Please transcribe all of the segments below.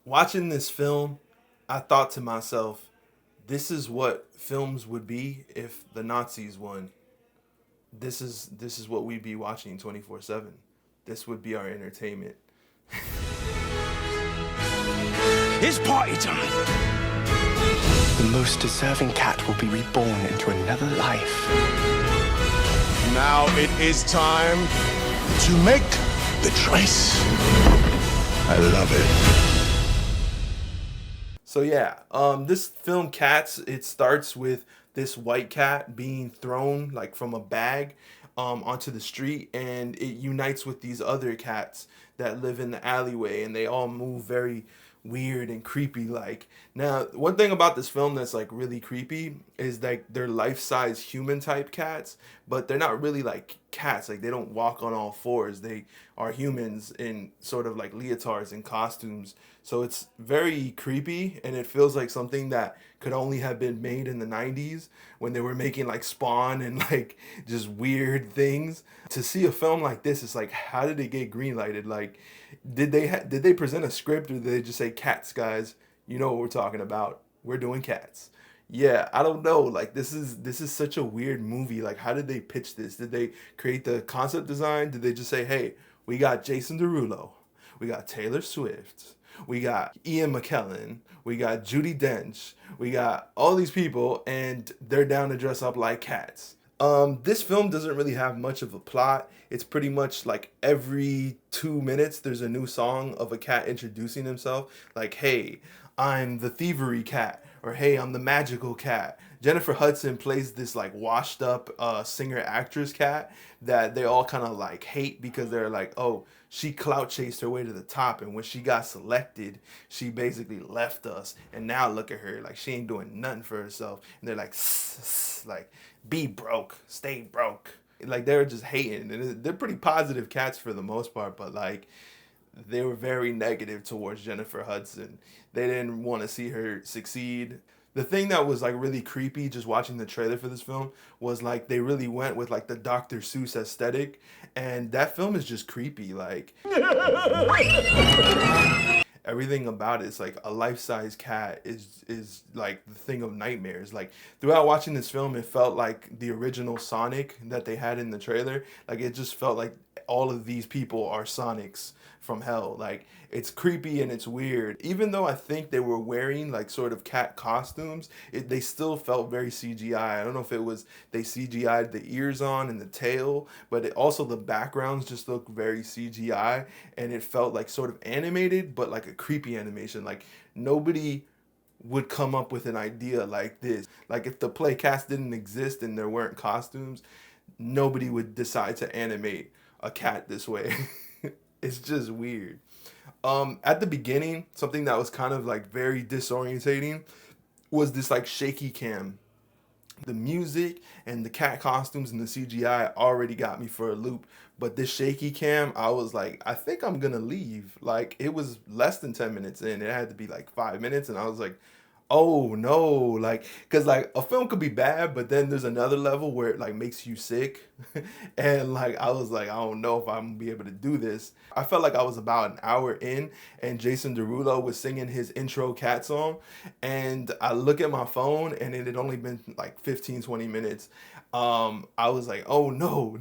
Watching this film, I thought to myself, this is what films would be if the Nazis won. This is what we'd be watching 24/7. This would be our entertainment. It's party time! The most deserving cat will be reborn into another life. Now it is time to make the choice. I love it. So yeah, this film Cats, it starts with this white cat being thrown like from a bag onto the street, and it unites with these other cats that live in the alleyway, and they all move very weird and creepy like. Now, one thing about this film that's like really creepy is like they're life-size human type cats, but they're not really like cats. Like they don't walk on all fours. They are humans in sort of like leotards and costumes. So it's very creepy, and it feels like something that could only have been made in the 90s when they were making like Spawn and like just weird things. To see a film like this, it's like, how did it get greenlighted? Like, did they present a script, or did they just say, "Cats, guys, you know what we're talking about? We're doing Cats." Yeah, I don't know. Like this is such a weird movie. Like, how did they pitch this? Did they create the concept design? Did they just say, "Hey, we got Jason Derulo, we got Taylor Swift, we got Ian McKellen, we got Judy Dench, we got all these people, and they're down to dress up like cats"? This film doesn't really have much of a plot. It's pretty much like every 2 minutes there's a new song of a cat introducing himself. Like, hey, I'm the thievery cat, or hey, I'm the magical cat. Jennifer Hudson plays this like washed up singer actress cat that they all kind of like hate because they're like, oh, she clout chased her way to the top, and when she got selected, she basically left us, and now look at her, like she ain't doing nothing for herself. And they're like, like, be broke, stay broke. Like they're just hating, and they're pretty positive cats for the most part, but like they were very negative towards Jennifer Hudson. They didn't want to see her succeed. The thing that was like really creepy just watching the trailer for this film was like they really went with like the Dr. Seuss aesthetic, and that film is just creepy. Like everything about it is like a life-size cat is like the thing of nightmares. Like throughout watching this film, it felt like the original Sonic that they had in the trailer. Like it just felt like all of these people are Sonics from hell. Like it's creepy and it's weird. Even though I think they were wearing like sort of cat costumes, they still felt very CGI. I don't know if it was they CGI'd the ears on and the tail, but also the backgrounds just looked very CGI, and it felt like sort of animated, but like a creepy animation. Like nobody would come up with an idea like this. Like if the play cast didn't exist and there weren't costumes, nobody would decide to animate a cat this way. It's just weird. At the beginning, something that was kind of like very disorientating was this like shaky cam. The music and the cat costumes and the CGI already got me for a loop, but this shaky cam, I was like, I think I'm gonna leave. Like it was less than 10 minutes in, it had to be like 5 minutes, and I was like, oh no, like because like a film could be bad, but then there's another level where it like makes you sick. And like I was like, I don't know if I'm gonna be able to do this. I felt like I was about an hour in, and Jason Derulo was singing his intro cat song, and I look at my phone and it had only been like 15-20 minutes. I was like, oh no,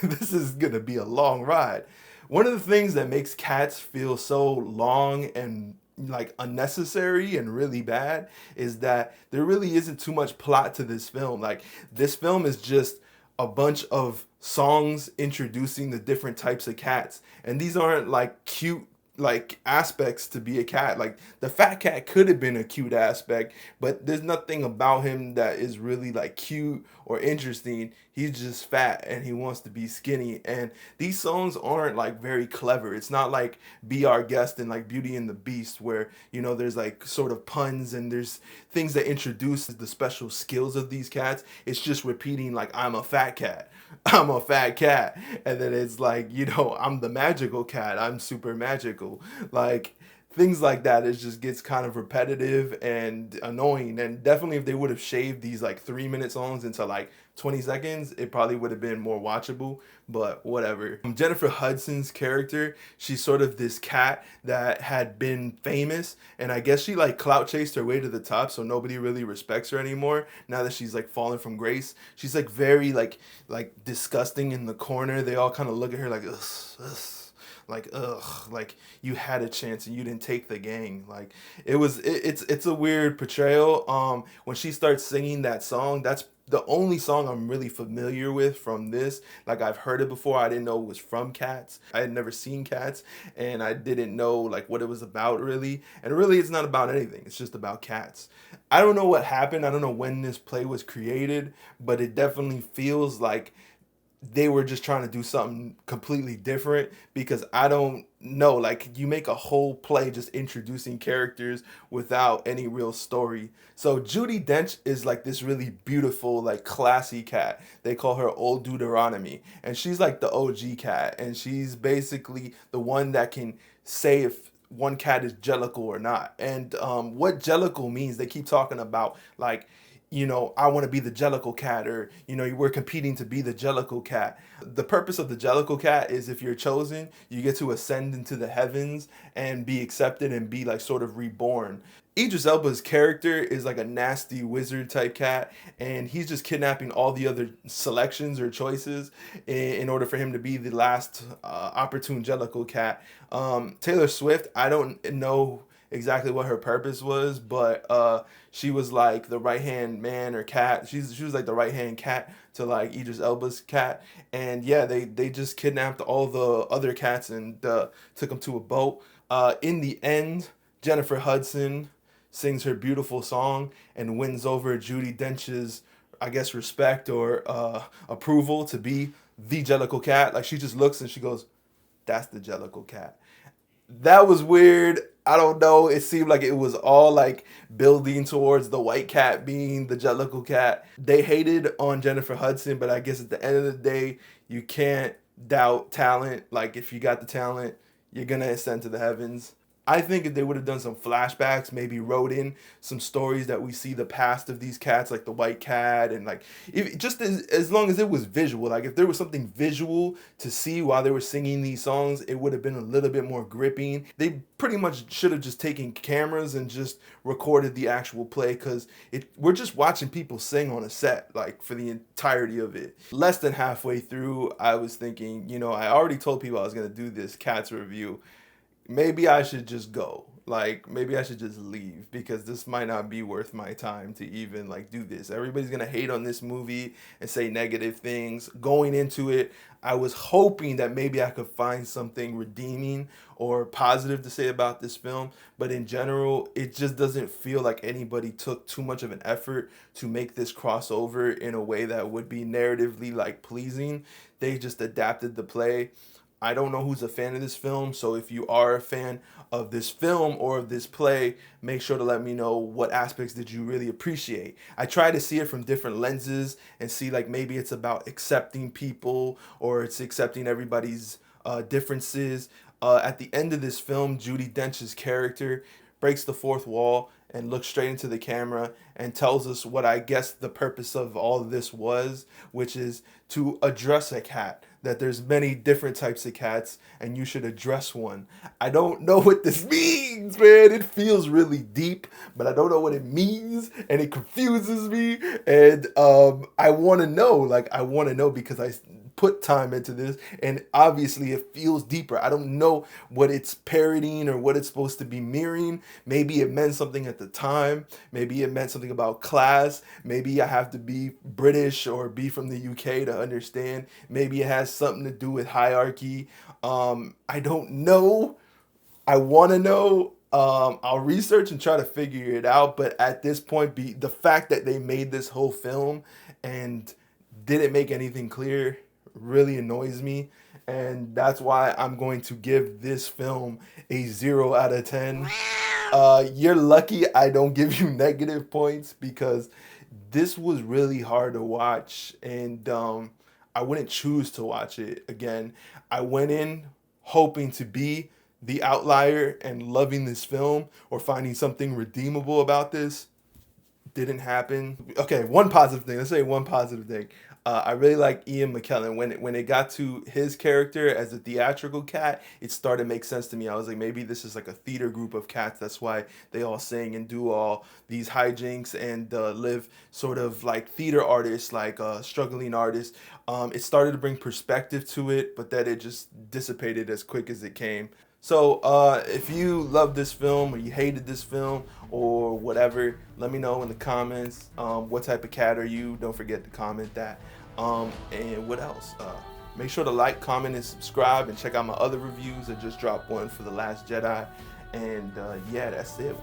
this is gonna be a long ride. One of the things that makes Cats feel so long and like unnecessary and really bad is that there really isn't too much plot to this film. Like this film is just a bunch of songs introducing the different types of cats, and these aren't like cute like aspects to be a cat. Like the fat cat could have been a cute aspect, but there's nothing about him that is really like cute or interesting. He's just fat and he wants to be skinny. And these songs aren't like very clever. It's not like Be Our Guest and like Beauty and the Beast, where you know there's like sort of puns and there's things that introduce the special skills of these cats. It's just repeating like, I'm a fat cat, I'm a fat cat, and then it's like, you know, I'm the magical cat, I'm super magical. Like things like that. It just gets kind of repetitive and annoying. And definitely, if they would have shaved these like 3 minute songs into like 20 seconds, it probably would have been more watchable, but whatever. Jennifer Hudson's character, she's sort of this cat that had been famous, and I guess she like clout chased her way to the top, so nobody really respects her anymore now that she's like fallen from grace. She's like very like disgusting in the corner. They all kind of look at her like, ugh, ugh. Like, ugh, like you had a chance and you didn't take the gang. Like it's a weird portrayal. When she starts singing that song, that's the only song I'm really familiar with from this. Like, I've heard it before. I didn't know it was from Cats. I had never seen Cats, and I didn't know like what it was about really. And really, it's not about anything. It's just about cats. I don't know what happened. I don't know when this play was created, but it definitely feels like they were just trying to do something completely different, because I don't know, like, you make a whole play just introducing characters without any real story. So Judi Dench is like this really beautiful, like classy cat. They call her Old Deuteronomy, and she's like the OG cat, and she's basically the one that can say if one cat is jellicle or not. And what jellicle means, they keep talking about like, you know, I want to be the Jellicle cat, or, you know, we're competing to be the Jellicle cat. The purpose of the Jellicle cat is if you're chosen, you get to ascend into the heavens and be accepted and be like sort of reborn. Idris Elba's character is like a nasty wizard type cat, and he's just kidnapping all the other selections or choices in order for him to be the last opportune Jellicle cat. Taylor Swift, I don't know exactly what her purpose was, but she was like the right hand man or cat. She was like the right hand cat to like Idris Elba's cat, and yeah, they just kidnapped all the other cats and took them to a boat. In the end, Jennifer Hudson sings her beautiful song and wins over Judi Dench's, I guess, respect or approval to be the Jellicle cat. Like, she just looks and she goes, "That's the Jellicle cat." That was weird. I don't know. It seemed like it was all like building towards the white cat being the Jellicle cat. They hated on Jennifer Hudson, but I guess at the end of the day, you can't doubt talent. Like, if you got the talent, you're gonna ascend to the heavens. I think if they would have done some flashbacks, maybe wrote in some stories that we see the past of these cats, like the white cat, and like, if, just as long as it was visual, like if there was something visual to see while they were singing these songs, it would have been a little bit more gripping. They pretty much should have just taken cameras and just recorded the actual play, because we're just watching people sing on a set, like, for the entirety of it. Less than halfway through, I was thinking, you know, I already told people I was going to do this Cats review. Maybe I should just go. Like, maybe I should just leave, because this might not be worth my time to even like do this. Everybody's gonna hate on this movie and say negative things. Going into it, I was hoping that maybe I could find something redeeming or positive to say about this film, but in general, it just doesn't feel like anybody took too much of an effort to make this crossover in a way that would be narratively like pleasing. They just adapted the play. I don't know who's a fan of this film, so if you are a fan of this film or of this play, make sure to let me know what aspects did you really appreciate. I try to see it from different lenses and see, like, maybe it's about accepting people or it's accepting everybody's differences. At the end of this film, Judi Dench's character breaks the fourth wall and looks straight into the camera and tells us what I guess the purpose of all of this was, which is to address a cat, that there's many different types of cats and you should address one. I don't know what this means, man. It feels really deep, but I don't know what it means, and it confuses me, and I want to know because I put time into this, and obviously it feels deeper. I don't know what it's parodying or what it's supposed to be mirroring. Maybe it meant something at the time. Maybe it meant something about class. Maybe I have to be British or be from the UK to understand. Maybe it has something to do with hierarchy. I don't know. I want to know. I'll research and try to figure it out, but at this point, the fact that they made this whole film and didn't make anything clear really annoys me, and that's why I'm going to give this film a 0 out of 10. You're lucky I don't give you negative points, because this was really hard to watch, and I wouldn't choose to watch it again. I went in hoping to be the outlier and loving this film or finding something redeemable about this didn't happen. Okay, one positive thing. Let's say one positive thing. I really like Ian McKellen. When it got to his character as a theatrical cat, it started to make sense to me. I was like, maybe this is like a theater group of cats. That's why they all sing and do all these hijinks and live sort of like theater artists, like struggling artists. It started to bring perspective to it, but then it just dissipated as quick as it came. So if you love this film or you hated this film or whatever, let me know in the comments. What type of cat are you? Don't forget to comment that. And what else? Make sure to like, comment, and subscribe, and check out my other reviews. I just dropped one for The Last Jedi. And yeah, that's it.